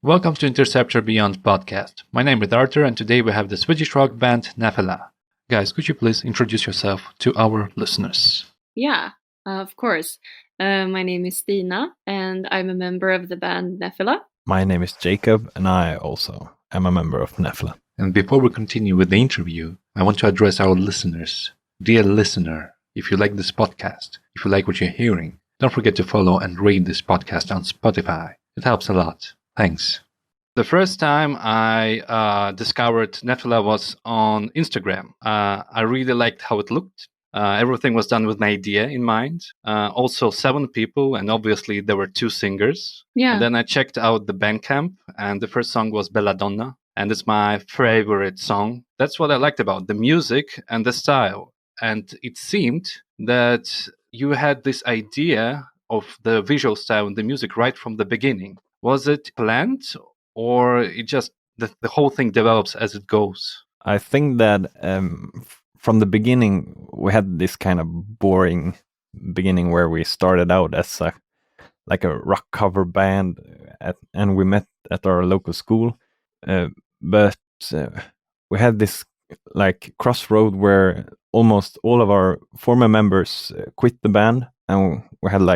Welcome to Interceptor Beyond podcast. My name is Arthur, and today we have the Swedish rock band Nephila. Guys, could you please introduce yourself to our listeners? Yeah, of course. My name is Stina, and I'm a member of the band Nephila. My name is Jacob, and I also am a member of Nephila. And before we continue with the interview, I want to address our listeners. Dear listener, if you like this podcast, if you like what you're hearing, don't forget to follow and rate this podcast on Spotify. It helps a lot. Thanks. The first time I discovered Nephila was on Instagram. I really liked how it looked. Everything was done with an idea in mind. Also 7 people, and obviously there were 2 singers. Yeah. And then I checked out the Bandcamp, and the first song was Belladonna, and it's my favorite song. That's what I liked about the music and the style. And it seemed that you had this idea of the visual style and the music right from the beginning. Was it planned, or it just the whole thing develops as it goes? I think that from the beginning we had this kind of boring beginning where we started out as a rock cover band, and we met at our local school. But we had this crossroad where almost all of our former members quit the band, and we had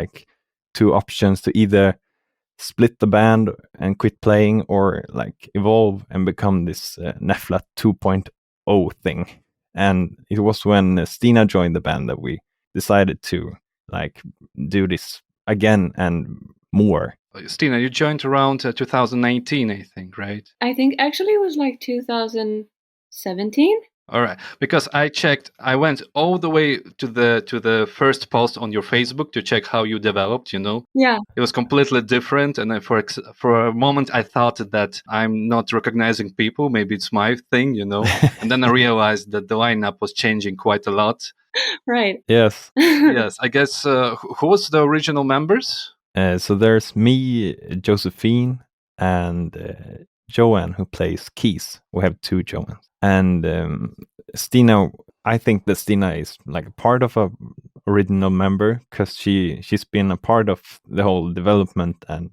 2 options to either split the band and quit playing, or evolve and become this Nephila 2.0 thing. And it was when Stina joined the band that we decided to do this again and more. Stina, you joined around 2019, I think, right? I think actually it was 2017. All right, because I went all the way to the first post on your Facebook to check how you developed. Yeah. It was completely different, and for a moment I thought that I'm not recognizing people. Maybe it's my thing, And then I realized that the lineup was changing quite a lot. Right. Yes. Yes, I guess. Who was the original members? So there's me, Josephine, and Joanne, who plays keys. We have 2 Joannes. And Stina, I think that Stina is a part of a original member, because she's been a part of the whole development and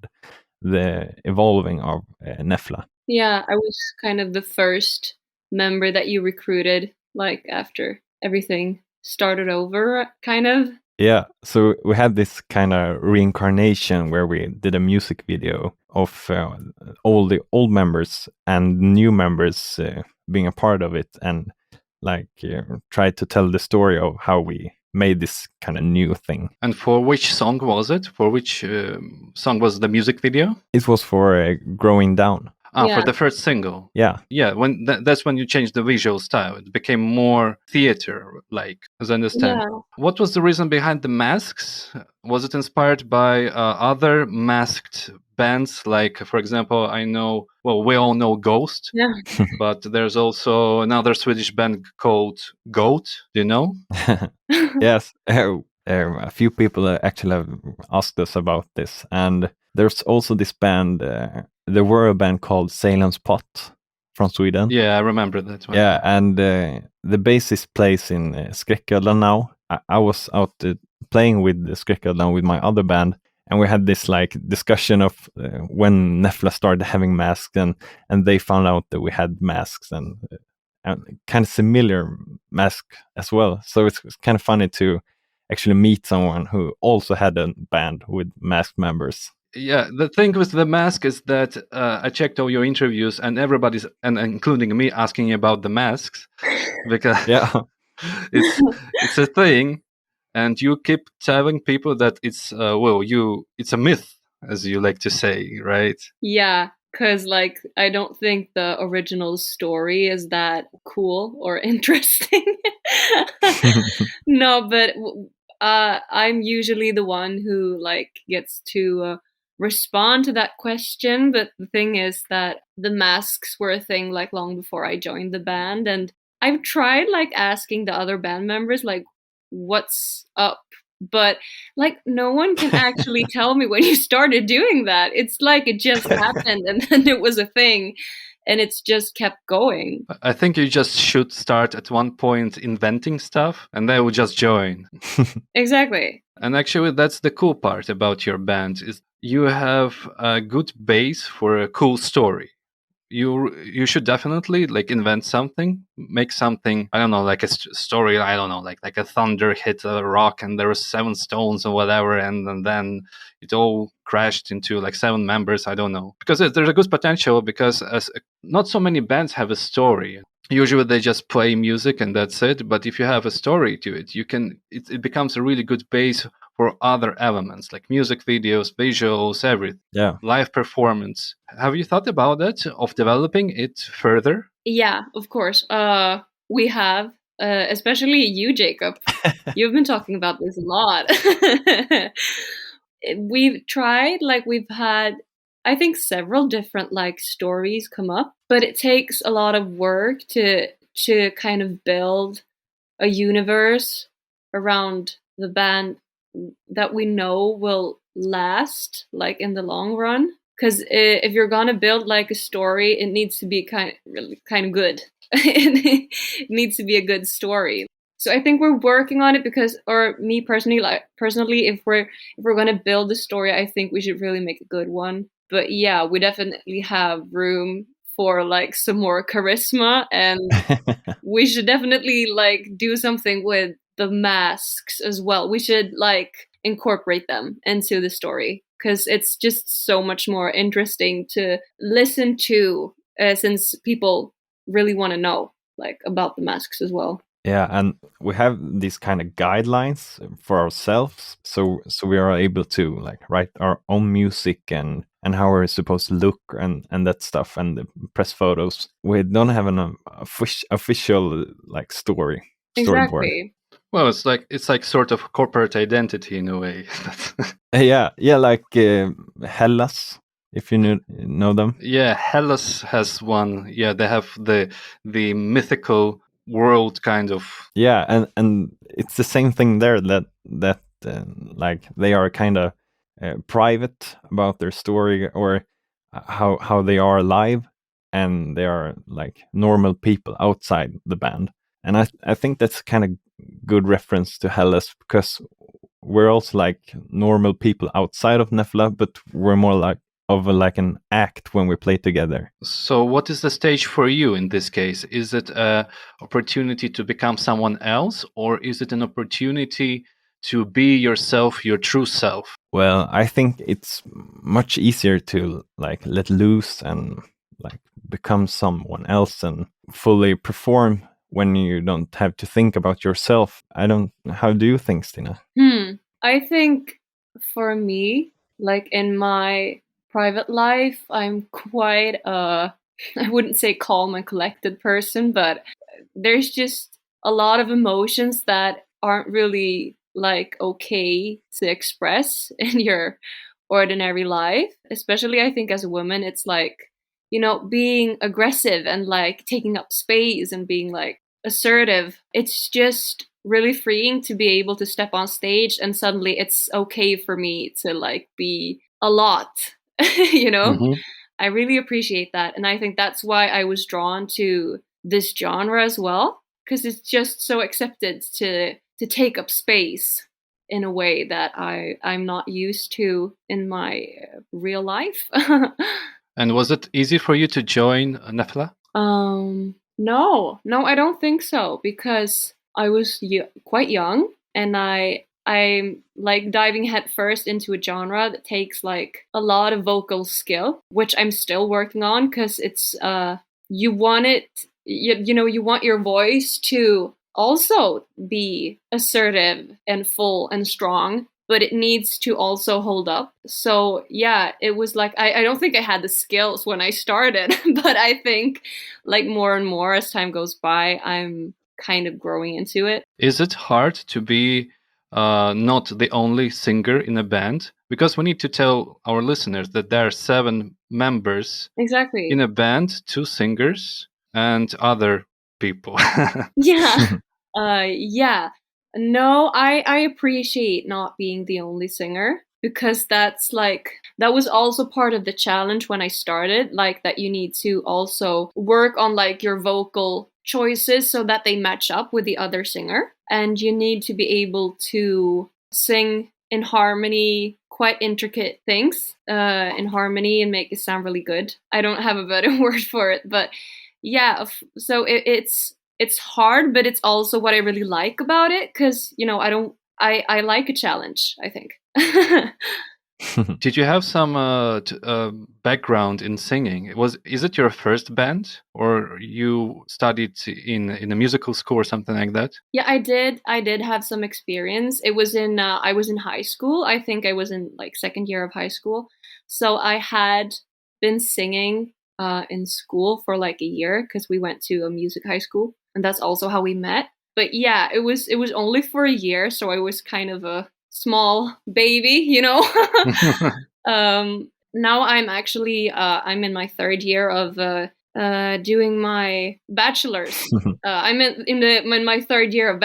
the evolving of Nephila. Yeah, I was kind of the first member that you recruited, after everything started over, kind of. Yeah, so we had this kind of reincarnation where we did a music video of all the old members and new members being a part of it, and tried to tell the story of how we made this kind of new thing. And for which song was it? For which song was the music video? It was for Growing Down. Yeah. For the first single. Yeah. Yeah, that's when you changed the visual style. It became more theater-like, as I understand. Yeah. What was the reason behind the masks? Was it inspired by other masked bands? For example, we all know Ghost. Yeah. But there's also another Swedish band called Goat. Do you know? Yes. A few people actually have asked us about this. And there's also this band, there were a band called Salem's Pot from Sweden. Yeah, I remember that one. Yeah, and the bassist plays in Skräcködlan now. I was out playing with Skräcködlan with my other band, and we had this discussion of when Nephila started having masks, and they found out that we had masks and kind of similar mask as well. So it's kind of funny to actually meet someone who also had a band with masked members. Yeah, the thing with the mask is that I checked all your interviews, and everybody's, and including me, asking you about the masks, because yeah, it's a thing, and you keep telling people that it's it's a myth, as you like to say, right? Yeah, because I don't think the original story is that cool or interesting. No, but I'm usually the one who gets to respond to that question. But the thing is that the masks were a thing long before I joined the band, and I've tried asking the other band members what's up, but no one can actually tell me when you started doing that. It's it just happened and then it was a thing, and it's just kept going. I think you just should start at one point inventing stuff, and they will just join. Exactly. And actually, that's the cool part about your band, is you have a good base for a cool story. You should definitely like invent something, make something, I don't know, like a story, I don't know, like a thunder hit a rock and there were 7 stones or whatever, and then it all crashed into like 7 members, I don't know. Because there's a good potential, because not so many bands have a story. Usually they just play music and that's it, but if you have a story to it, it becomes a really good base for other elements like music videos, visuals, everything. Yeah. Live performance. Have you thought about that, of developing it further? Yeah, of course. We have, especially you, Jacob. You've been talking about this a lot. We've tried, like we've had, I think, several different like stories come up, but it takes a lot of work to kind of build a universe around the band that we know will last, like in the long run. Because if you're gonna build like a story, it needs to be kind of good. It needs to be a good story. So I think we're working on it, because, or me personally, if we're gonna build a story, I think we should really make a good one. But yeah, we definitely have room for like some more charisma, and we should definitely like do something with the masks as well. We should like incorporate them into the story, because it's just so much more interesting to listen to, since people really want to know like about the masks as well. Yeah, and we have these kind of guidelines for ourselves, so we are able to like write our own music and how we're supposed to look and that stuff, and the press photos. We don't have an official like storyboard. Exactly. Well, it's like sort of corporate identity in a way. Yeah, like Hellas, if you know them. Yeah, Hellas has one. Yeah, they have the mythical world kind of. Yeah, and it's the same thing there, that like they are kind of private about their story, or how they are live, and they are like normal people outside the band. And I think that's kind of good reference to Hellas, because we're also like normal people outside of Nephila, but we're more like an act when we play together. So what is the stage for you in this case? Is it an opportunity to become someone else, or is it an opportunity to be yourself, your true self? Well, I think it's much easier to like let loose and like become someone else and fully perform when you don't have to think about yourself. How do you think, Stina? I think for me, like in my private life, I'm quite I wouldn't say calm and collected person, but there's just a lot of emotions that aren't really like okay to express in your ordinary life. Especially I think as a woman, it's like, being aggressive and like taking up space and being like assertive. It's just really freeing to be able to step on stage and suddenly it's okay for me to like be a lot. Mm-hmm. I really appreciate that, and I think that's why I was drawn to this genre as well, because it's just so accepted to take up space in a way that I'm not used to in my real life. And was it easy for you to join Nephila? No, I don't think so, because I was quite young, and I'm like diving headfirst into a genre that takes like a lot of vocal skill, which I'm still working on, because it's you want it, you want your voice to also be assertive and full and strong, but it needs to also hold up. So yeah, it was like I don't think I had the skills when I started, but I think like more and more as time goes by, I'm kind of growing into it. Is it hard to be not the only singer in a band? Because we need to tell our listeners that there are 7 members Exactly. in a band, 2 singers and other people. Yeah. Yeah. No, I appreciate not being the only singer. because that was also part of the challenge when I started, like that you need to also work on like your vocal choices so that they match up with the other singer, and you need to be able to sing in harmony, quite intricate things in harmony, and make it sound really good. I don't have a better word for it, but yeah, so it's hard, but it's also what I really like about it, because I like a challenge, I think. Did you have some background in singing? Is it your first band, or you studied in a musical school or something like that? Yeah, I did have some experience. It was I was in high school. I think I was in like second year of high school. So I had been singing in school for like a year, because we went to a music high school, and that's also how we met. But yeah, it was only for a year, so I was kind of a small baby. Now I'm actually I'm in my third year of doing my bachelor's. I'm in my third year of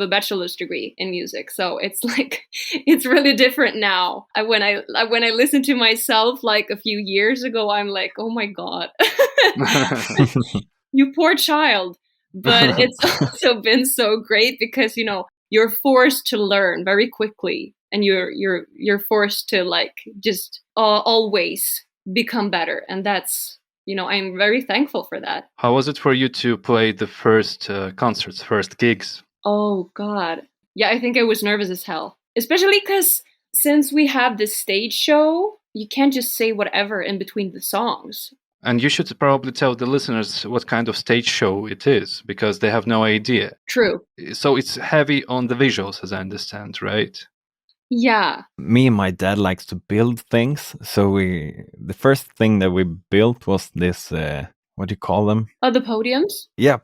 a bachelor's degree in music. So it's like it's really different now. When I listen to myself like a few years ago, I'm like, oh my god, you poor child. But it's also been so great because you're forced to learn very quickly, and you're forced to like just always become better, and that's I'm very thankful for that. How was it for you to play the first concerts, first gigs? Oh god, yeah, I think I was nervous as hell, especially because since we have this stage show, you can't just say whatever in between the songs. And you should probably tell the listeners what kind of stage show it is, because they have no idea. True. So it's heavy on the visuals, as I understand, right? Yeah. Me and my dad likes to build things. So the first thing that we built was this, what do you call them? Oh, the podiums? Yeah,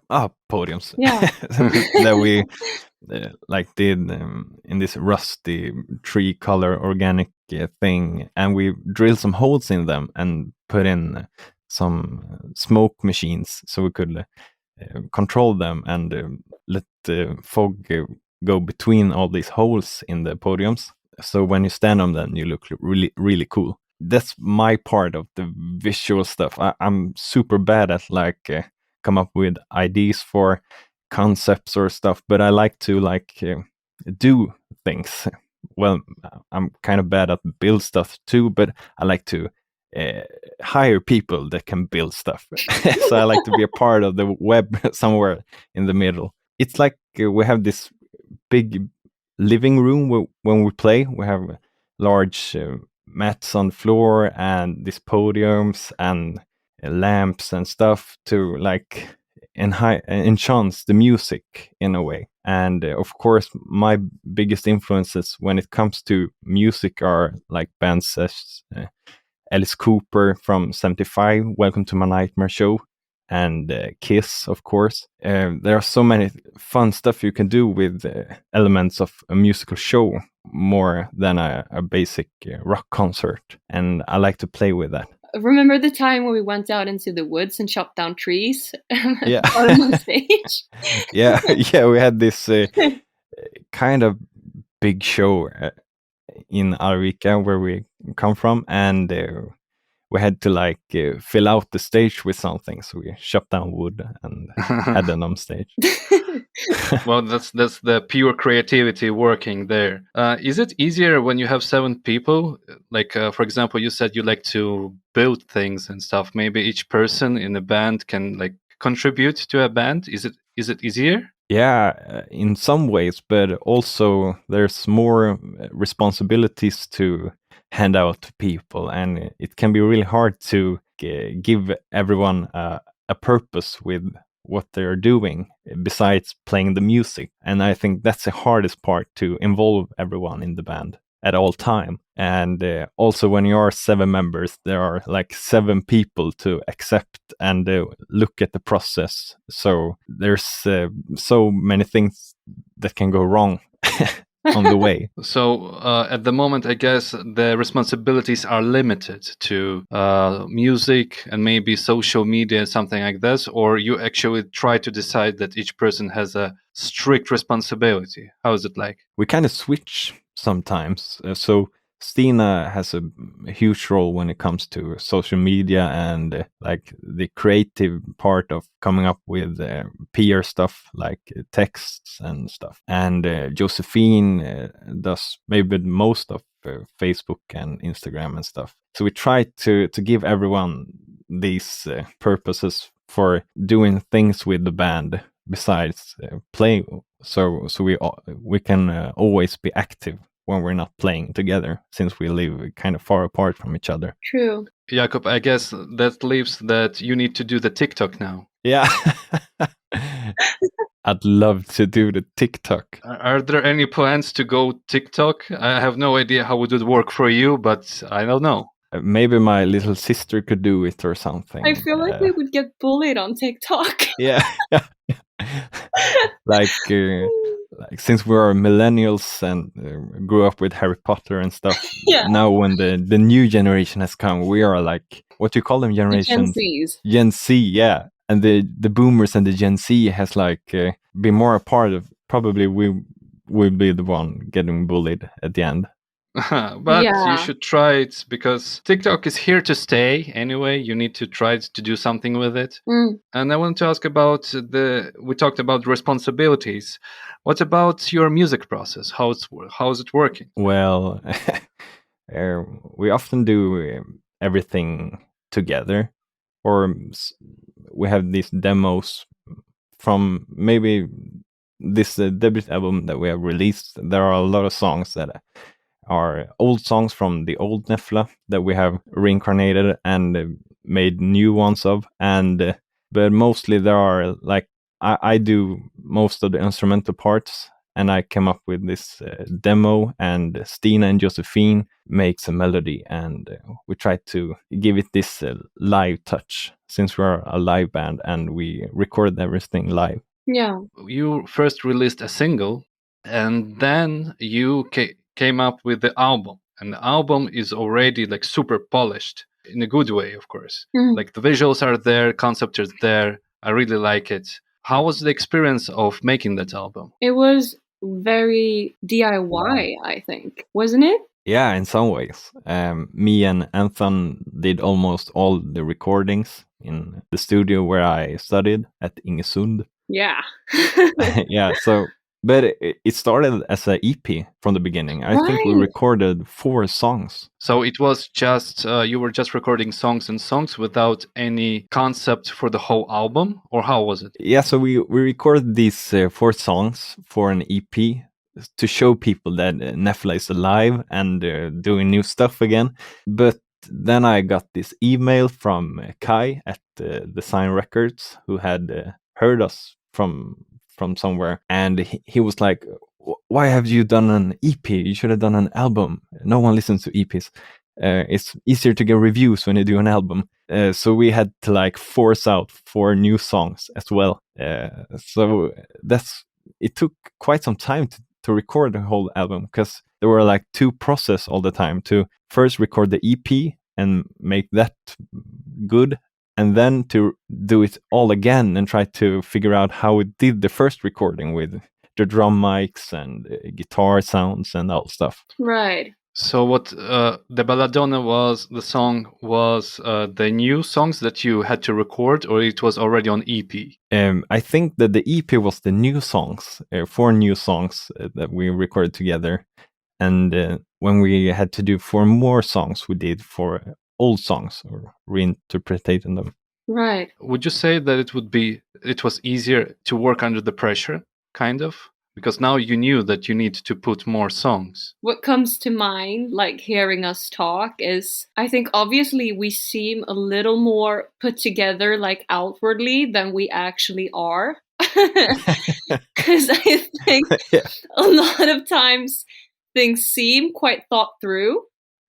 podiums. Yeah. That we did in this rusty tree color organic thing. And we drilled some holes in them and put in some smoke machines so we could control them and let the fog go between all these holes in the podiums. So when you stand on them, you look really, really cool. That's my part of the visual stuff. I'm super bad at come up with ideas for concepts or stuff, but I like to do things. Well, I'm kind of bad at build stuff too, but I like to hire people that can build stuff. So I like to be a part of the web somewhere in the middle. It's like we have this big living room when we play. We have large mats on the floor and these podiums and lamps and stuff to enhance the music in a way. And of course, my biggest influences when it comes to music are like bands as Alice Cooper from 75, Welcome to My Nightmare Show, and Kiss, of course. There are so many fun stuff you can do with elements of a musical show, more than a basic rock concert. And I like to play with that. Remember the time when we went out into the woods and chopped down trees? Yeah. On stage? Yeah, we had this kind of big show in Arvika, where we come from, and we had to fill out the stage with something, so we chopped down wood and had them on stage. Well, that's the pure creativity working there. Is it easier when you have 7 people? For example, you said you like to build things and stuff. Maybe each person in a band can contribute to a band. Is it easier? Yeah, in some ways, but also there's more responsibilities to hand out to people, and it can be really hard to give everyone a purpose with what they're doing besides playing the music. And I think that's the hardest part, to involve everyone in the band at all time. And also when you are 7 members, there are 7 people to accept and look at the process. So there's so many things that can go wrong on the way. So at the moment, I guess the responsibilities are limited to music and maybe social media, something like this, or you actually try to decide that each person has a strict responsibility. How is it like? We kind of switch sometimes. So Stina has a huge role when it comes to social media and like the creative part of coming up with PR stuff like texts and stuff. And Josephine does maybe most of Facebook and Instagram and stuff. So we try to give everyone these purposes for doing things with the band besides playing. So we can always be active when we're not playing together, since we live kind of far apart from each other. True. Jakob, I guess that leaves that you need to do the TikTok now. Yeah. I'd love to do the TikTok. Are there any plans to go TikTok? I have no idea how it would work for you, but I don't know. Maybe my little sister could do it or something. I feel like we would get bullied on TikTok. Yeah. like since we are millennials and grew up with Harry Potter and stuff, Yeah. now when the new generation has come, we are like, what do you call them, generation? Gen Zs. Gen Z, yeah. And the boomers and the Gen Z has like been more a part of, probably we will be the one getting bullied at the end. But Yeah. you should try it, because TikTok is here to stay anyway. You need to try to do something with it. And I want to ask about we talked about responsibilities. What about your music process? How is it working? Well, we often do everything together, or we have these demos from maybe this debut album that we have released. There are a lot of songs that are old songs from the old Nephila that we have reincarnated and made new ones of, and but mostly there are like I do most of the instrumental parts, and I came up with this demo, and Stina and Josephine makes a melody, and we try to give it this live touch, since we're a live band and we record everything live. Yeah. You first released a single, and then you came up with the album, and the album is already like super polished in a good way, of course. Like the visuals are there, concept is there. I really like it. How was the experience of making that album? It was very DIY, I think, wasn't it? Yeah, in some ways. Me and Anton did almost all the recordings in the studio where I studied at Ingesund. Yeah. Yeah, so but it started as an EP from the beginning. I think we recorded 4 songs. So it was just you were just recording songs and songs without any concept for the whole album, or how was it? Yeah, so we recorded these 4 songs for an EP to show people that Nephila is alive and doing new stuff again. But then I got this email from Kai at Design Records, who had heard us from somewhere, and he was like, why have you done an EP? You should have done an album. No one listens to EPs. It's easier to get reviews when you do an album. So we had to like force out 4 new songs as well. So it took quite some time to record the whole album, because there were like 2 processes all the time, to first record the EP and make that good, and then to do it all again and try to figure out how it did the first recording with the drum mics and guitar sounds and all stuff. Right. So what the Belladonna was, the song was the new songs that you had to record, or it was already on EP? I think that the EP was the new songs, 4 new songs that we recorded together. And when we had to do 4 more songs, we did 4 old songs, or reinterpreting them. Right. Would you say that it was easier to work under the pressure, kind of? Because now you knew that you need to put more songs. What comes to mind, like hearing us talk, is I think obviously we seem a little more put together, like outwardly, than we actually are. Because I think a lot of times things seem quite thought through.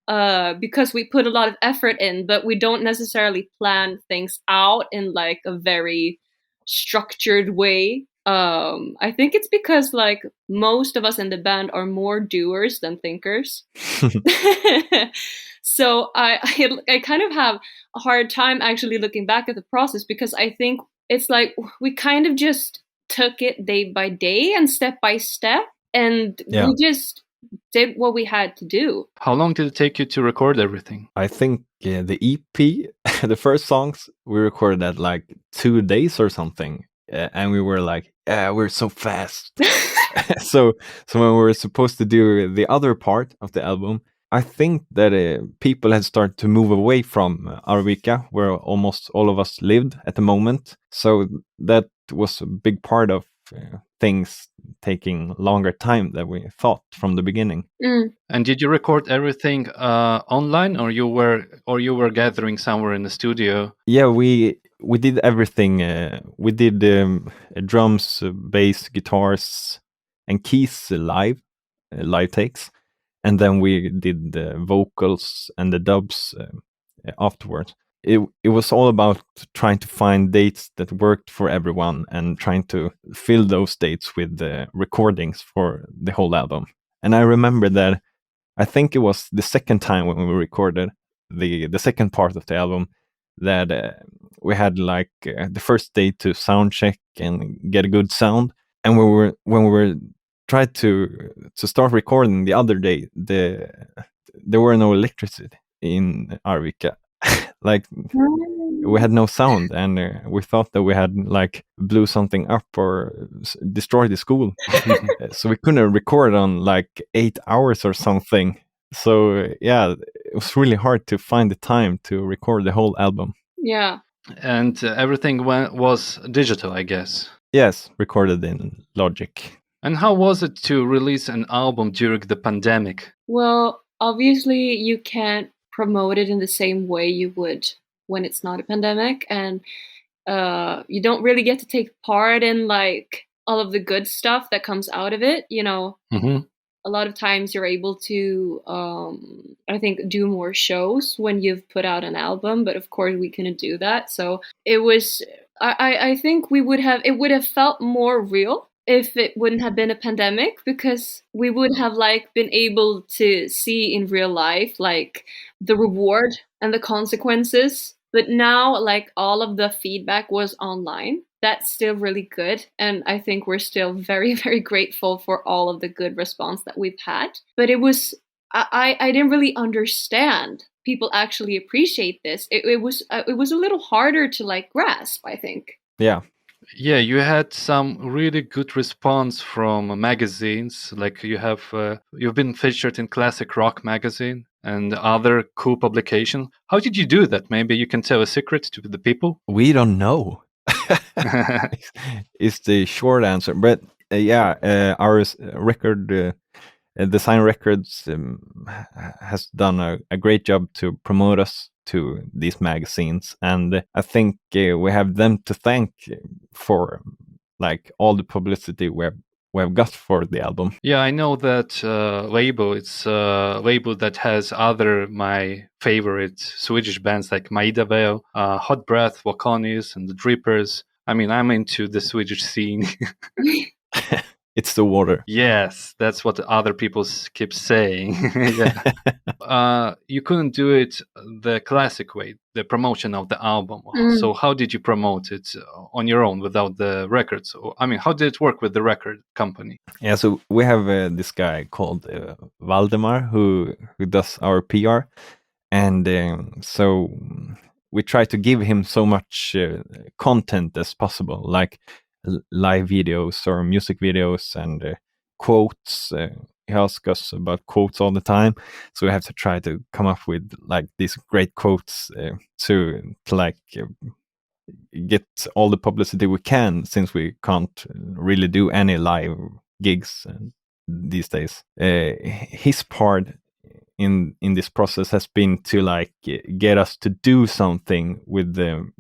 Because we put a lot of effort in, but we don't necessarily plan things out in like a very structured way. I think it's because like most of us in the band are more doers than thinkers. So I kind of have a hard time actually looking back at the process, because I think it's like we kind of just took it day by day and step by step, and we just did what we had to do. How long did it take you to record everything? I think the EP, the first songs, we recorded at like 2 days or something. And we were like, yeah, we're so fast. so when we were supposed to do the other part of the album, I think that people had started to move away from Arvika, where almost all of us lived at the moment. So that was a big part of things taking longer time than we thought from the beginning. And did you record everything online, or you were gathering somewhere in the studio? Yeah, we did everything. We did drums, bass, guitars, and keys live takes, and then we did the vocals and the dubs afterwards. It was all about trying to find dates that worked for everyone and trying to fill those dates with the recordings for the whole album. And I remember that I think it was the second time when we recorded the second part of the album that we had like the first day to sound check and get a good sound. And when we were tried to start recording the other day, there were no electricity in Arvika. Like we had no sound, and we thought that we had like blew something up or destroyed the school. So we couldn't record on like 8 hours or something. So yeah, it was really hard to find the time to record the whole album. Yeah. And everything was digital, I guess. Yes, recorded in Logic. And how was it to release an album during the pandemic? Well, obviously you can't promote it in the same way you would when it's not a pandemic, and you don't really get to take part in like all of the good stuff that comes out of it, you know. Mm-hmm. A lot of times you're able to I think do more shows when you've put out an album, but of course we couldn't do that. So it was I think it would have felt more real if it wouldn't have been a pandemic, because we would have like been able to see in real life like the reward and the consequences. But now like all of the feedback was online. That's still really good, and I think we're still very, very grateful for all of the good response that we've had. But it was I didn't really understand people actually appreciate this. It was a little harder to like grasp, I think. Yeah, you had some really good response from magazines. Like you've been featured in Classic Rock magazine and other cool publications. How did you do that? Maybe you can tell a secret to the people. We don't know. Is the short answer. But our record Design Records has done a great job to promote us to these magazines, and I think we have them to thank for like all the publicity we have got for the album. Yeah, I know that label. It's a label that has my favorite Swedish bands like Maida, Hot Breath, Waconis, and the Drippers. I mean, I'm into the Swedish scene. It's the water. Yes, that's what other people keep saying. You couldn't do it the classic way, the promotion of the album. So how did you promote it on your own without the records? I mean, how did it work with the record company? Yeah, so we have this guy called Valdemar who does our PR. And so we try to give him so much content as possible, like live videos or music videos and quotes. He asks us about quotes all the time, so we have to try to come up with like these great quotes to like get all the publicity we can, since we can't really do any live gigs these days. His part in this process has been to like get us to do something with the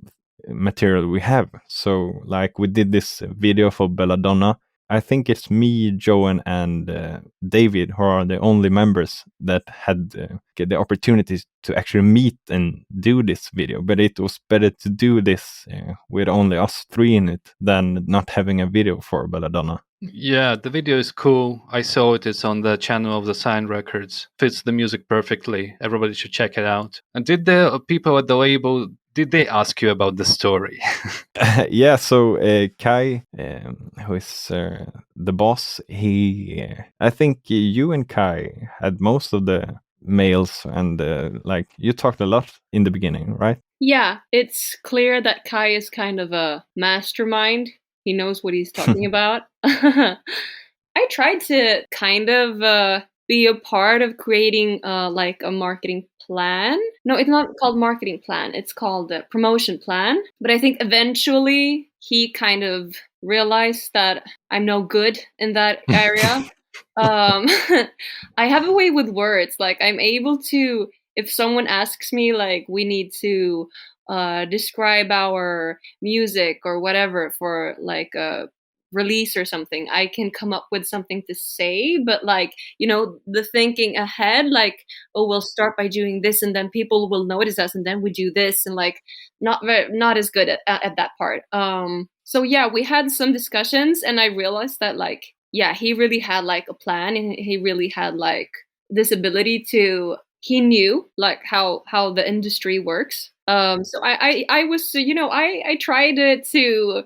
material we have. So like we did this video for Belladonna. I think it's me, Joan, and David who are the only members that had the opportunity to actually meet and do this video. But it was better to do this with only us three in it than not having a video for Belladonna. Yeah, the video is cool. I saw it. It's on the channel of the Sign Records. Fits the music perfectly. Everybody should check it out. And did the people at the label Did they ask you about the story? Yeah, so Kai, who is the boss, I think you and Kai had most of the mails, and like you talked a lot in the beginning, right? Yeah, it's clear that Kai is kind of a mastermind. He knows what he's talking about. I tried to kind of be a part of creating like a marketing plan. No, it's not called marketing plan. It's called a promotion plan. But I think eventually he kind of realized that I'm no good in that area. I have a way with words. Like I'm able to, if someone asks me, like we need to describe our music or whatever for like a release or something, I can come up with something to say. But like, you know, the thinking ahead, like, oh, we'll start by doing this and then people will notice us and then we do this, and like not as good at that part. So yeah, we had some discussions and I realized that like, yeah, he really had like a plan and he really had like this ability to, he knew like how the industry works. So I was, you know, I tried to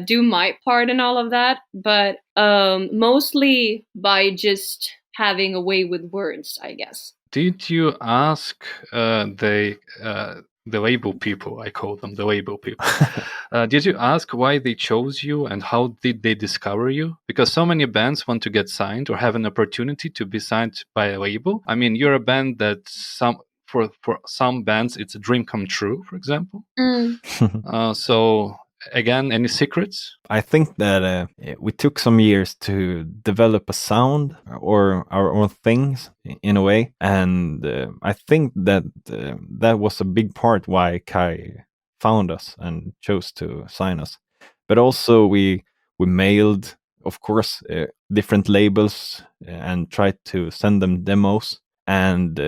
do my part in all of that, but mostly by just having a way with words, I guess. Did you ask the label people? I call them the label people. Did you ask why they chose you and how did they discover you? Because so many bands want to get signed or have an opportunity to be signed by a label. I mean, you're a band that for some bands it's a dream come true, for example. So again, any secrets? I think that we took some years to develop a sound or our own things in a way, and I think that that was a big part why Kai found us and chose to sign us. But also we mailed, of course, different labels and tried to send them demos. And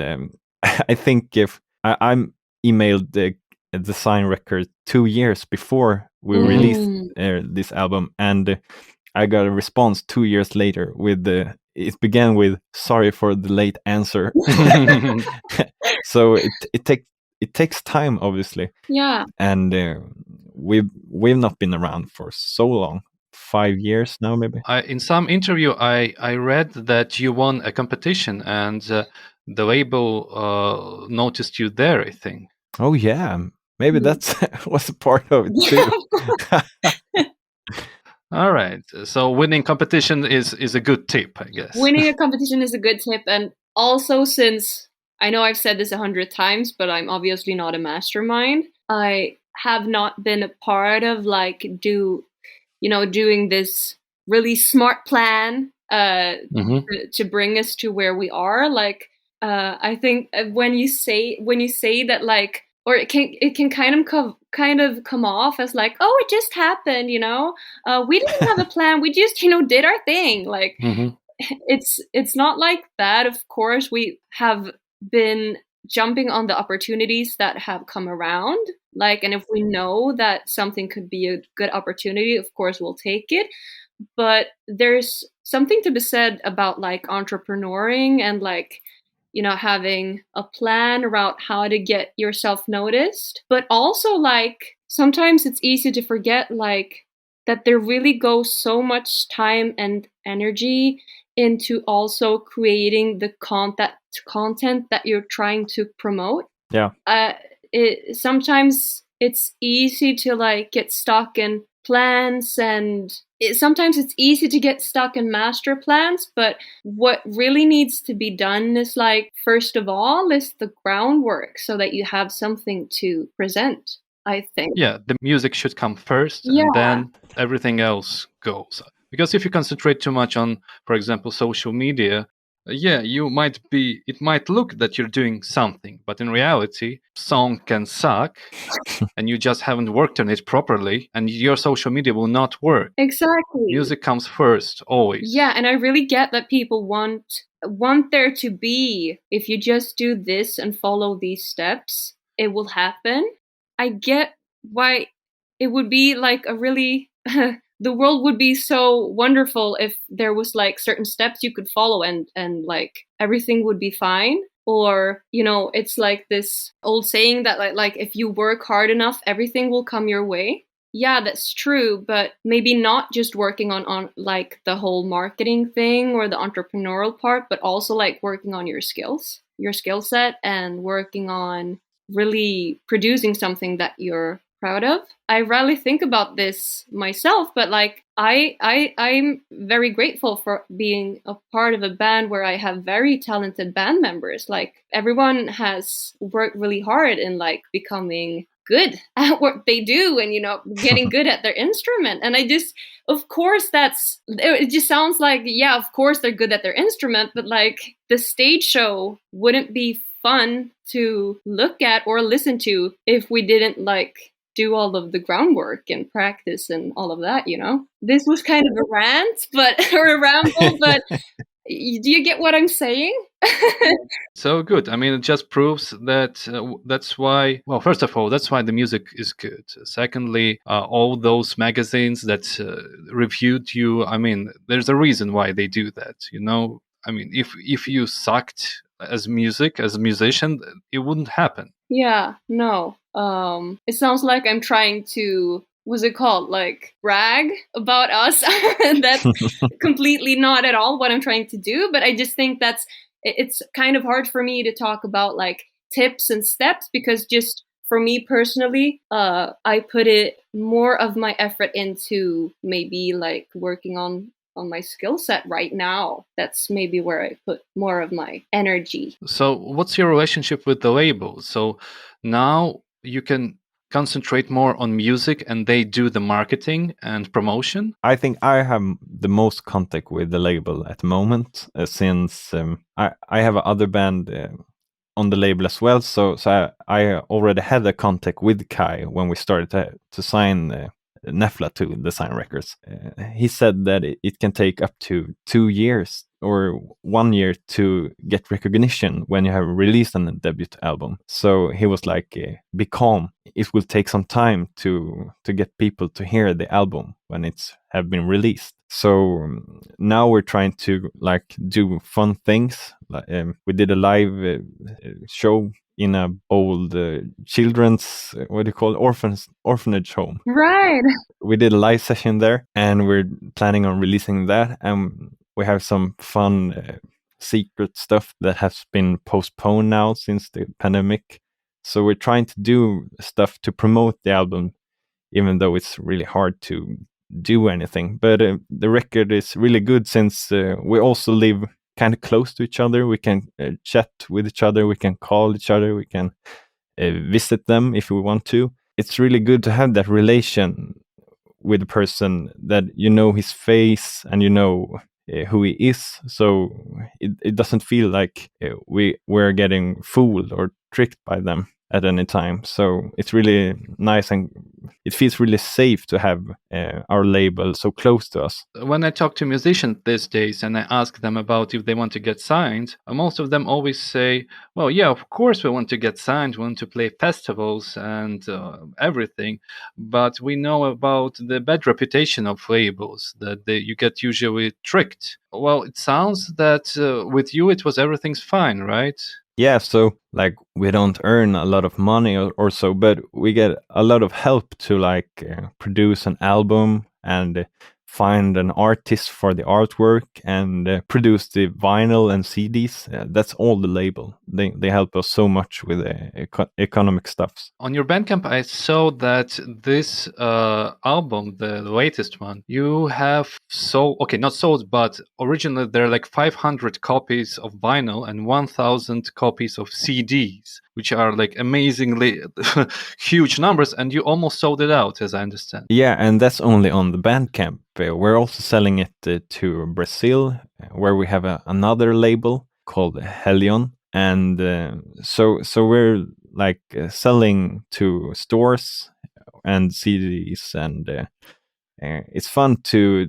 I think if I'm emailed the Design Record 2 years before we released this album, and I got a response 2 years later with it began with "Sorry for the late answer." So it takes time, obviously. Yeah. And we've not been around for so long. 5 years now, maybe. In some interview, I read that you won a competition and the label noticed you there, I think. Oh yeah, maybe that's was a part of it too. All right. So winning competition is a good tip, I guess. Winning a competition is a good tip. And also, since I know I've said this 100 times, but I'm obviously not a mastermind, I have not been a part of like doing this really smart plan to bring us to where we are. Like I think when you say that, like, or it can kind of come off as like, oh, it just happened, you know. We didn't have a plan. We just did our thing. Like it's not like that. Of course, we have been jumping on the opportunities that have come around. Like, and if we know that something could be a good opportunity, of course we'll take it. But there's something to be said about like entrepreneuring and like, having a plan around how to get yourself noticed. But also like sometimes it's easy to forget like that there really goes so much time and energy into also creating the content that you're trying to promote. Yeah. Sometimes it's easy to like get stuck in plans, and sometimes it's easy to get stuck in master plans, but what really needs to be done is like, first of all, is the groundwork so that you have something to present, I think. Yeah, the music should come first and then everything else goes. Because if you concentrate too much on, for example, social media, it might look that you're doing something, but in reality, song can suck and you just haven't worked on it properly and your social media will not work. Exactly. Music comes first, always. Yeah, and I really get that people want there to be, if you just do this and follow these steps, it will happen. I get why it would be like a really... the world would be so wonderful if there was like certain steps you could follow and like everything would be fine. Or, it's like this old saying that like if you work hard enough, everything will come your way. Yeah, that's true, but maybe not just working on like the whole marketing thing or the entrepreneurial part, but also like working on your skills, your skill set, and working on really producing something that you're proud of. I rarely think about this myself, but like I'm very grateful for being a part of a band where I have very talented band members. Like everyone has worked really hard in like becoming good at what they do and getting good at their instrument. And I just, of course, it just sounds like, yeah, of course they're good at their instrument, but like the stage show wouldn't be fun to look at or listen to if we didn't like do all of the groundwork and practice and all of that. This was kind of a rant or a ramble, but do you get what I'm saying? So good. I mean, it just proves that that's why, well, first of all, that's why the music is good. Secondly, all those magazines that reviewed you, I mean, there's a reason why they do that, I mean, if you sucked as a musician, it wouldn't happen. Yeah, no. It sounds like I'm trying to, what's it called? Like brag about us. That's completely not at all what I'm trying to do. But I just think it's kind of hard for me to talk about like tips and steps, because just for me personally, I put it more of my effort into maybe like working on my skill set right now. That's maybe where I put more of my energy. So what's your relationship with the label? So now you can concentrate more on music and they do the marketing and promotion? I think I have the most contact with the label at the moment, since I have another band on the label as well. So I already had a contact with Kai when we started to sign Nephila to Design Records. He said that it can take up to 2 years or 1 year to get recognition when you have released a debut album. So he was like, be calm. It will take some time to get people to hear the album when it's have been released. So now we're trying to like do fun things. We did a live show in a old children's, what do you call it, orphanage home. Right. We did a live session there, and we're planning on releasing that. And we have some fun secret stuff that has been postponed now since the pandemic. So we're trying to do stuff to promote the album, even though it's really hard to do anything. But the record is really good since we also live kind of close to each other. We can chat with each other, we can call each other, we can visit them if we want to. It's really good to have that relation with a person that you know his face and you know who he is. So it doesn't feel like we're getting fooled or tricked by them at any time. So it's really nice, and it feels really safe to have our label so close to us. When I talk to musicians these days and I ask them about if they want to get signed, most of them always say, well, yeah, of course we want to get signed, we want to play festivals and everything, but we know about the bad reputation of labels, that you get usually tricked. Well, it sounds that with you it was everything's fine, right? Yeah, so like we don't earn a lot of money or so, but we get a lot of help to like produce an album and find an artist for the artwork and produce the vinyl and CDs. That's all the label. They help us so much with economic stuffs. On your Bandcamp, I saw that this album, the latest one, you have sold, okay, not sold, but originally there are like 500 copies of vinyl and 1,000 copies of CDs, which are like amazingly huge numbers, and you almost sold it out, as I understand. Yeah, and that's only on the Bandcamp. We're also selling it to Brazil, where we have another label called Helion, and so we're like selling to stores and CDs, and it's fun to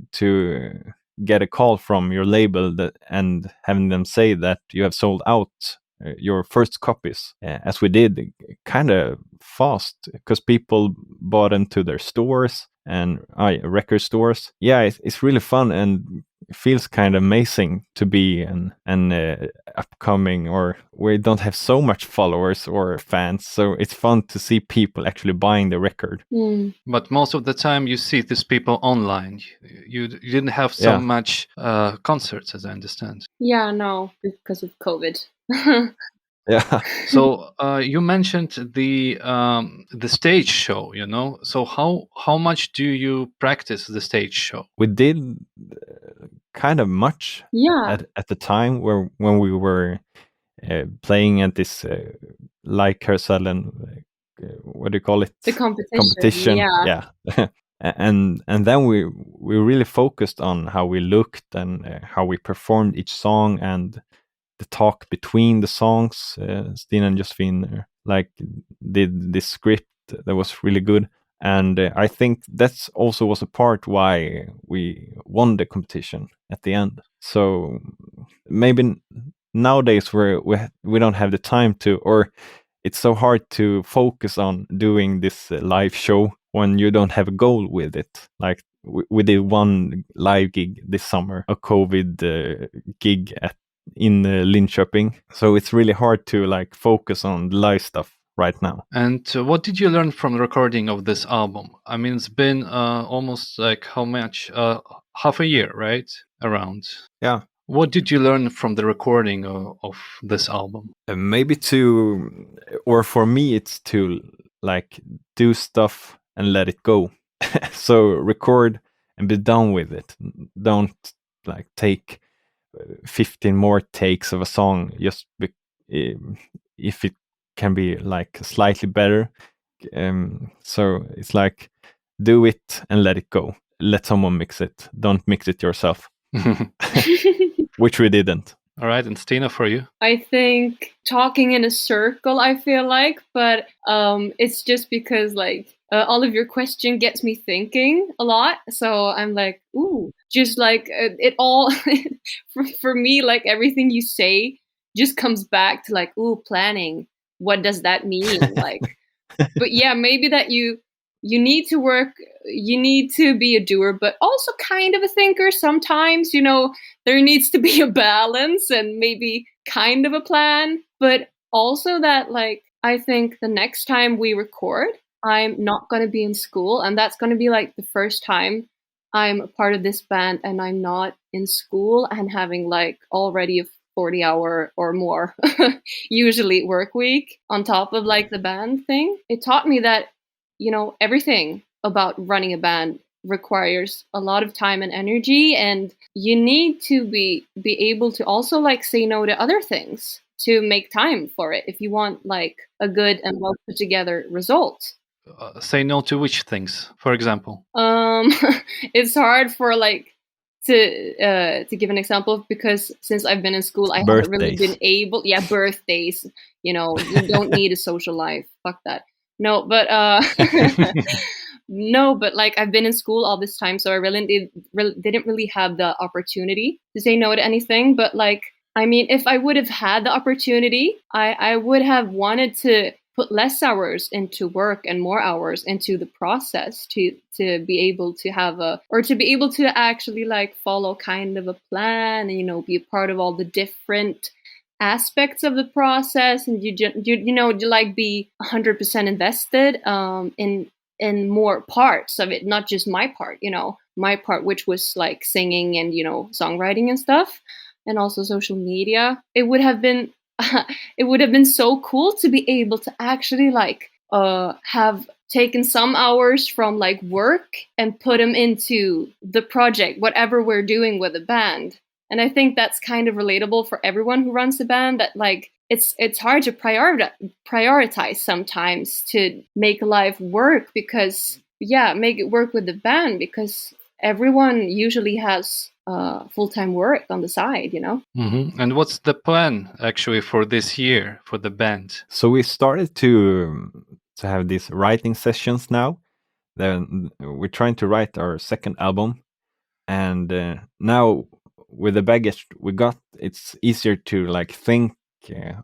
get a call from your label and having them say that you have sold out your first copies, as we did kind of fast, because people bought them to their stores and record stores. Yeah, it's really fun, and it feels kind of amazing to be an upcoming, or we don't have so much followers or fans, so it's fun to see people actually buying the record. But most of the time you see these people online. You didn't have so much concerts, as I understand. Yeah, no, because of COVID. Yeah. So you mentioned the stage show, so how much do you practice the stage show? We did kind of much at the time when we were playing at this like carousel and what do you call it, the competition. Yeah. and then we really focused on how we looked and how we performed each song, and the talk between the songs. Stina and Josephine did this script that was really good, and I think that's also was a part why we won the competition at the end. So maybe nowadays we don't have the time to, or it's so hard to focus on doing this live show when you don't have a goal with it. Like we did one live gig this summer, a COVID gig in Linköping, so it's really hard to focus on the live stuff right now. And what did you learn from the recording of this album? I mean, it's been almost how much? Half a year, right? Around. Yeah. What did you learn from the recording of this album? Maybe or for me, it's to do stuff and let it go. So record and be done with it. Don't take 15 more takes of a song just if it can be slightly better. So it's do it and let it go. Let someone mix it. Don't mix it yourself. Which we didn't. All right, and Stina, for you? I think talking in a circle, I feel like, but it's just because all of your question gets me thinking a lot. So I'm ooh, just it all, for me, everything you say just comes back to ooh, planning. What does that mean? But yeah, maybe that you need to work, you need to be a doer, but also kind of a thinker sometimes. There needs to be a balance and maybe kind of a plan, but also that I think the next time we record, I'm not going to be in school, and that's going to be the first time I'm a part of this band and I'm not in school and having already a 40-hour or more usually work week on top of the band thing. It taught me that everything about running a band requires a lot of time and energy, and you need to be able to also say no to other things to make time for it if you want a good and well put together result. Say no to which things, for example? It's hard for to give an example, because since I've been in school, I haven't really been able. Yeah, birthdays. You don't need a social life. Fuck that. No, but no, but I've been in school all this time, so I really didn't really have the opportunity to say no to anything. But I mean, if I would have had the opportunity, I would have wanted to put less hours into work and more hours into the process to be able to have to be able to actually follow kind of a plan and be a part of all the different aspects of the process, and you be 100% invested in more parts of it, not just my part, which was singing and songwriting and stuff, and also social media. It would have been so cool to be able to actually have taken some hours from work and put them into the project, whatever we're doing with the band. And I think that's kind of relatable for everyone who runs a band, that it's hard to prioritize sometimes to make life work, because make it work with the band, because everyone usually has full-time work on the side, Mm-hmm. And what's the plan actually for this year for the band? So we started to have these writing sessions now. Then we're trying to write our second album, and now with the baggage we got, it's easier to think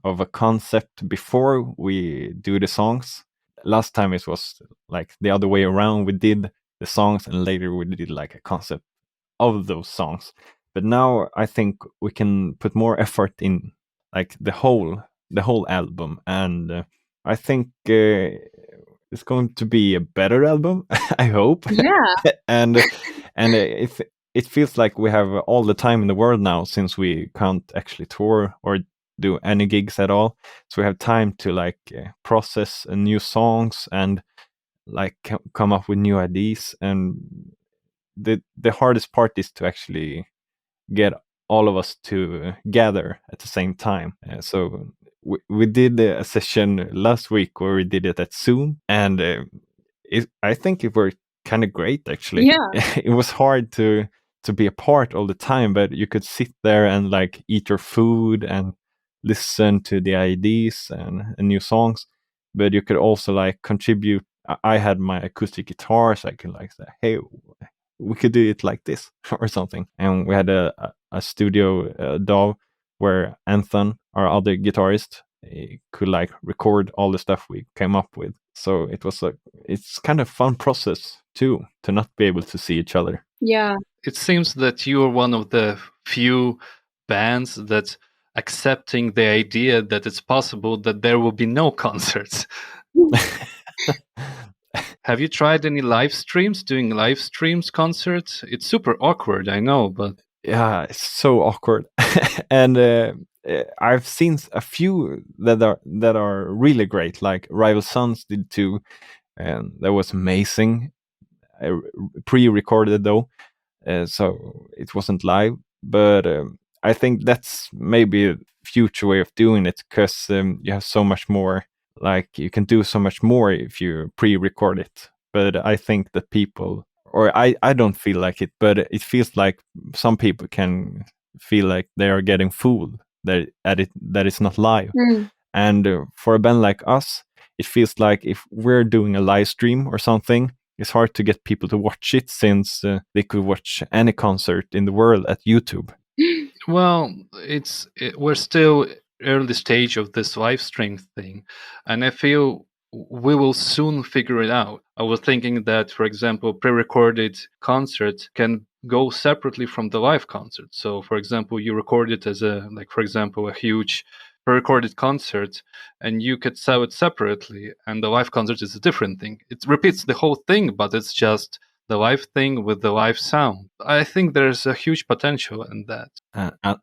of a concept before we do the songs. Last time it was the other way around. We did the songs and later we did a concept of those songs. But now I think we can put more effort in like the whole album, and I think it's going to be a better album. I hope. Yeah. and it feels like we have all the time in the world now, since we can't actually tour or do any gigs at all. So we have time to like process new songs and like come up with new ideas. And the hardest part is to actually get all of us to gather at the same time. So we did a session last week where we did it at Zoom, and I think it worked kind of great, actually. Yeah. It was hard to be apart all the time, but you could sit there and like eat your food and listen to the ideas and new songs. But you could also like contribute. I had my acoustic guitar, so I could like say, hey, we could do it like this or something. And we had a studio DAW where Anthony, our other guitarist, could like record all the stuff we came up with. So it's kind of fun process too, to not be able to see each other. Yeah. It seems that you are one of the few bands that's accepting the idea that it's possible that there will be no concerts. Have you tried any doing live streams concerts? It's super awkward, I know, but yeah, it's so awkward. And I've seen a few that are really great, like Rival Sons did too, and that was amazing. Pre-recorded though, so it wasn't live. But I think that's maybe a future way of doing it, because you have so much more. Like you can do so much more if you pre-record it. But I think that people, or I don't feel like it, but it feels like some people can feel like they are getting fooled that it's not live. And for a band like us, it feels like if we're doing a live stream or something, it's hard to get people to watch it, since they could watch any concert in the world at YouTube. Well, we're still early stage of this live stream thing, and I feel we will soon figure it out. I was thinking that, for example, pre-recorded concerts can go separately from the live concert. So, for example, you record it as a huge pre-recorded concert, and you could sell it separately, and the live concert is a different thing. It repeats the whole thing, but it's just the live thing with the live sound. I think there's a huge potential in that.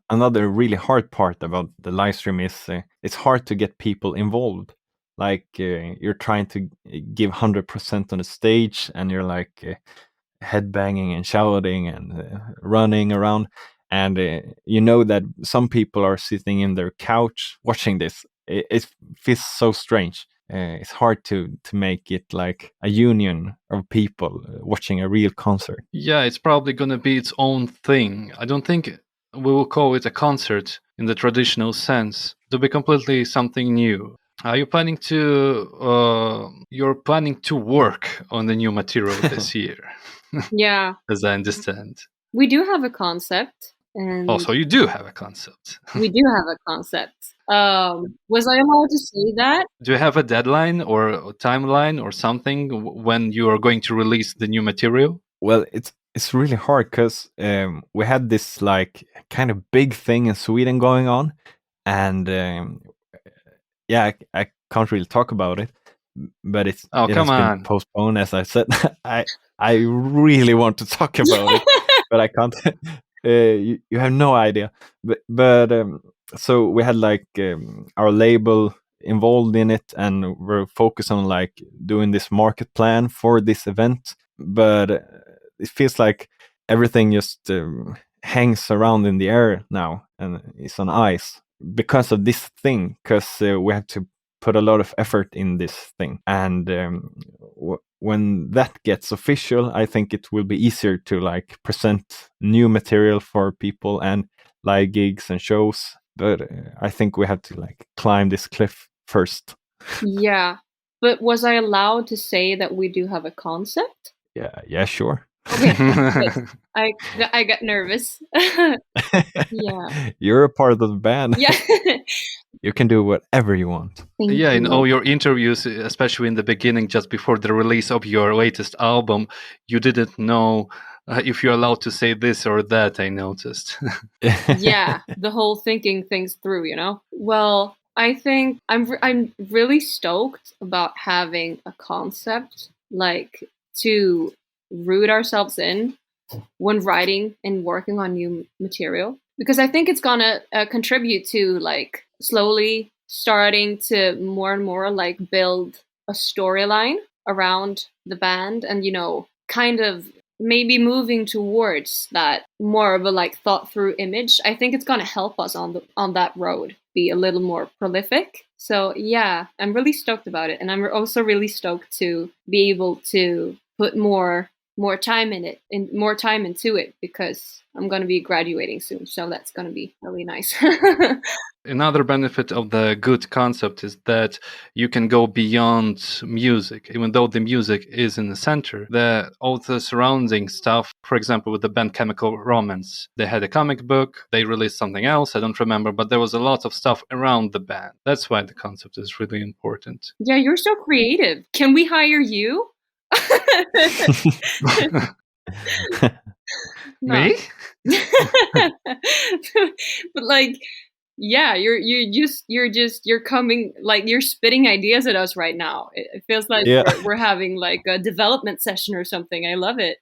Another really hard part about the live stream is it's hard to get people involved. Like you're trying to give 100% on the stage, and you're like headbanging and shouting and running around. And you know that some people are sitting in their couch watching this. It feels so strange. It's hard to make it like a union of people watching a real concert. Yeah, it's probably going to be its own thing. I don't think we will call it a concert in the traditional sense. It'll be completely something new. Are you planning to? You're planning to work on the new material this year. Yeah, as I understand. We do have a concept. And also, you do have a concept. We do have a concept. Was I allowed to say that? Do you have a deadline or a timeline or something when you are going to release the new material? Well, it's really hard, because we had this like kind of big thing in Sweden going on, and yeah, I can't really talk about it, but it has been postponed, as I said. I really want to talk about it, but I can't. You have no idea. But so we had like our label involved in it, and we're focused on like doing this market plan for this event. But it feels like everything just hangs around in the air now, and it's on ice because of this thing, because we have to put a lot of effort in this thing. And when that gets official, I think it will be easier to like present new material for people and live gigs and shows. But I think we have to like climb this cliff first. Yeah. But was I allowed to say that we do have a concept? Yeah, sure. Okay. I got nervous. Yeah. You're a part of the band. Yeah. You can do whatever you want. Thank you. In all your interviews, especially in the beginning, just before the release of your latest album, you didn't know if you're allowed to say this or that, I noticed. Yeah, the whole thinking things through, Well, I think I'm really stoked about having a concept like to root ourselves in when writing and working on new material, because I think it's gonna contribute to like slowly starting to more and more like build a storyline around the band, and kind of maybe moving towards that more of a like thought through image. I think it's gonna help us on that road be a little more prolific. So yeah, I'm really stoked about it, and I'm also really stoked to be able to put more time in it and more time into it, because I'm going to be graduating soon, so that's going to be really nice. Another benefit of the good concept is that you can go beyond music, even though the music is in the center. All the surrounding stuff, for example, with the band Chemical Romance, they had a comic book, they released something else, I don't remember, but there was a lot of stuff around the band. That's why the concept is really important. Yeah, you're so creative. Can we hire you? Me? But like, yeah, you're coming, like you're spitting ideas at us right now. It feels like we're having like a development session or something. I love it.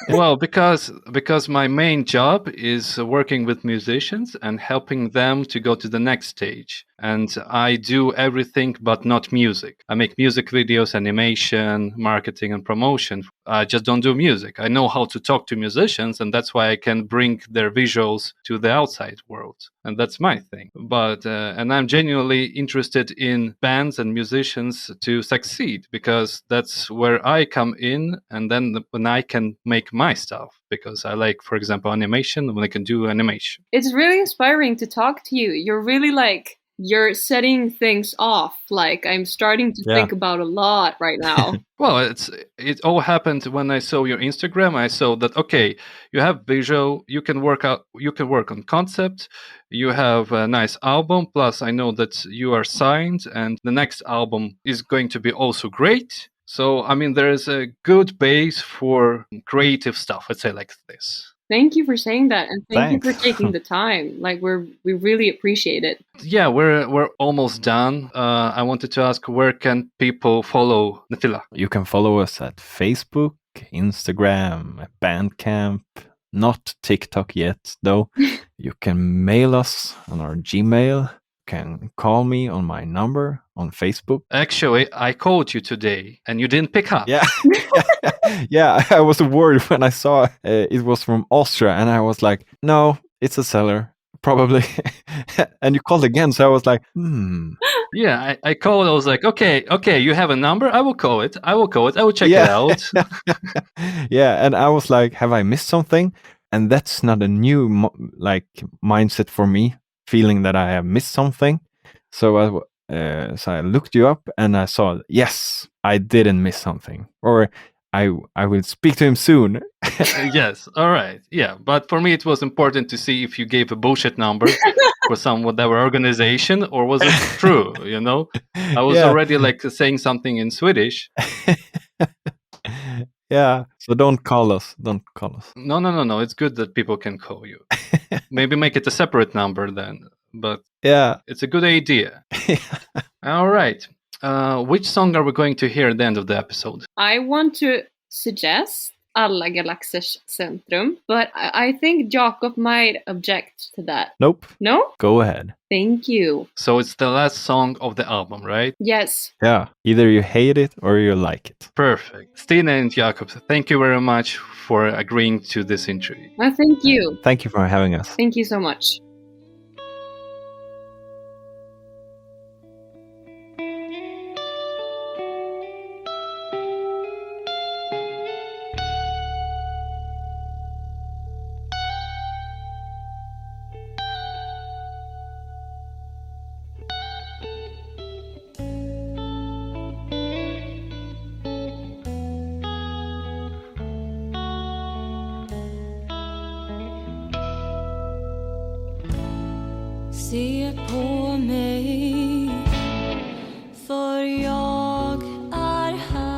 Well, because my main job is working with musicians and helping them to go to the next stage. And I do everything but not music. I make music videos, animation, marketing, and promotion. I just don't do music. I know how to talk to musicians, and that's why I can bring their visuals to the outside world. And that's my thing. But and I'm genuinely interested in bands and musicians to succeed, because that's where I come in, and then when I can make my stuff, because I like, for example, animation, when I can do animation. It's really inspiring to talk to you. You're really like, you're setting things off. Like, I'm starting to think about a lot right now. Well, it all happened when I saw your Instagram. I saw that, okay, you have visual, you can work on concept, you have a nice album, plus I know that you are signed, and the next album is going to be also great. So, I mean, there is a good base for creative stuff, let's say like this. Thank you for saying that, and thank you for taking the time. Like, we really appreciate it. Yeah, we're almost done. I wanted to ask, where can people follow Nephila? You can follow us at Facebook, Instagram, Bandcamp, not TikTok yet, though. You can mail us on our Gmail. Can call me on my number on Facebook. Actually, I called you today and you didn't pick up. Yeah. Yeah, I was worried when I saw it was from Austria, and I was like, no, it's a seller, probably. And you called again, so I was like, Yeah, I called. I was like, okay, you have a number? I will call it. I will check it out. Yeah, and I was like, have I missed something? And that's not a new mindset for me, feeling that I have missed something. So I looked you up and I saw, yes, I didn't miss something, or I will speak to him soon. Yes, all right, yeah. But for me, it was important to see if you gave a bullshit number for some whatever organization, or was it true? I was already like saying something in Swedish. Yeah, so don't call us. No. It's good that people can call you. Maybe make it a separate number then. But yeah, it's a good idea. All right. Which song are we going to hear at the end of the episode? I want to suggest Alla Galaxers Centrum, but I think Jakob might object to that. Nope. No? Go ahead. Thank you. So it's the last song of the album, right? Yes. Yeah. Either you hate it or you like it. Perfect. Stina and Jakob, thank you very much for agreeing to this interview. Thank you. Thank you for having us. Thank you so much. Se på mig, för jag är här.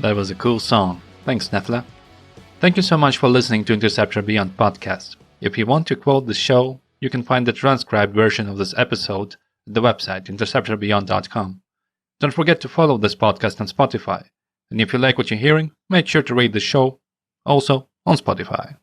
That was a cool song. Thanks, Nephila. Thank you so much for listening to Interceptor Beyond podcast. If you want to quote the show, you can find the transcribed version of this episode at the website interceptorbeyond.com. Don't forget to follow this podcast on Spotify. And if you like what you're hearing, make sure to rate the show also on Spotify.